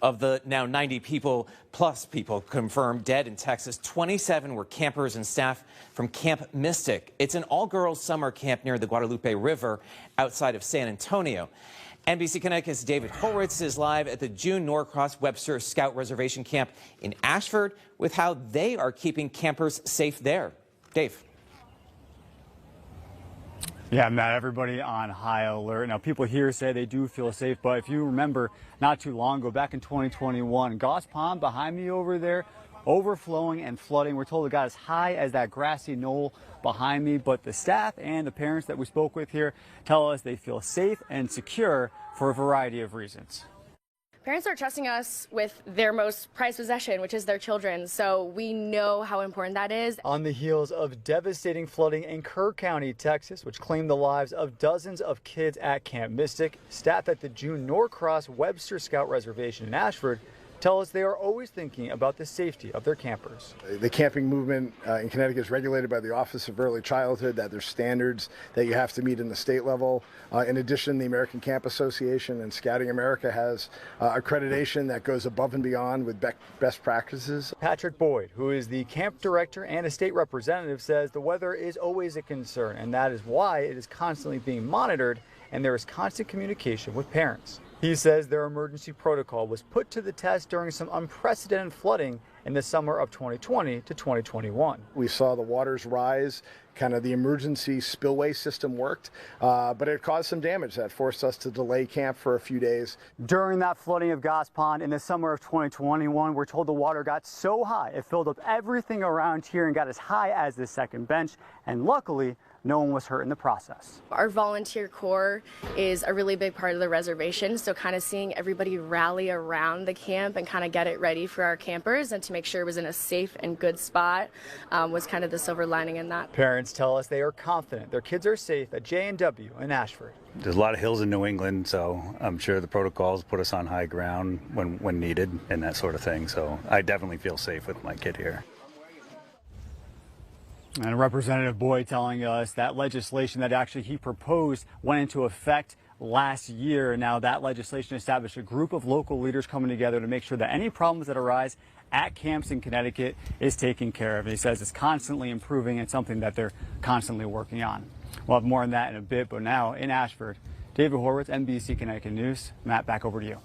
Of the now 90 people confirmed dead in Texas, 27 were campers and staff from Camp Mystic. It's an all-girls summer camp near the Guadalupe River outside of San Antonio. NBC Connecticut's David Horwitz is live at the June Norcross Webster Scout Reservation camp in Ashford with how they are keeping campers safe there. Dave. Yeah, Matt, everybody on high alert. Now, people here say they do feel safe, but if you remember not too long ago, back in 2021, Goss Pond behind me over there, overflowing and flooding. We're told it got as high as that grassy knoll behind me, but the staff and the parents that we spoke with here tell us they feel safe and secure for a variety of reasons. Parents are trusting us with their most prized possession, which is their children, so we know how important that is. On the heels of devastating flooding in Kerr County, Texas, which claimed the lives of dozens of kids at Camp Mystic, staff at the June Norcross Webster Scout Reservation in Ashford tell us they are always thinking about the safety of their campers. The camping movement in Connecticut is regulated by the Office of Early Childhood, that there's standards that you have to meet in the state level. In addition, the American Camp Association and Scouting America has accreditation that goes above and beyond with best practices. Patrick Boyd, who is the camp director and a state representative, says the weather is always a concern, and that is why it is constantly being monitored and there is constant communication with parents. He says their emergency protocol was put to the test during some unprecedented flooding in the summer of 2020 to 2021. We saw the waters rise, kind of the emergency spillway system worked, but it caused some damage that forced us to delay camp for a few days. During that flooding of Goss Pond in the summer of 2021, we're told the water got so high it filled up everything around here and got as high as the second bench, and luckily no one was hurt in the process. Our volunteer corps is a really big part of the reservation, so kind of seeing everybody rally around the camp and kind of get it ready for our campers and to make sure it was in a safe and good spot was kind of the silver lining in that. Parents tell us they are confident their kids are safe at J&W in Ashford. There's a lot of hills in New England, so I'm sure the protocols put us on high ground when needed and that sort of thing, so I definitely feel safe with my kid here. And Representative Boyd telling us that legislation that actually he proposed went into effect last year. Now that legislation established a group of local leaders coming together to make sure that any problems that arise at camps in Connecticut is taken care of. And he says it's constantly improving and something that they're constantly working on. We'll have more on that in a bit, but now in Ashford, David Horwitz, NBC Connecticut News. Matt, back over to you.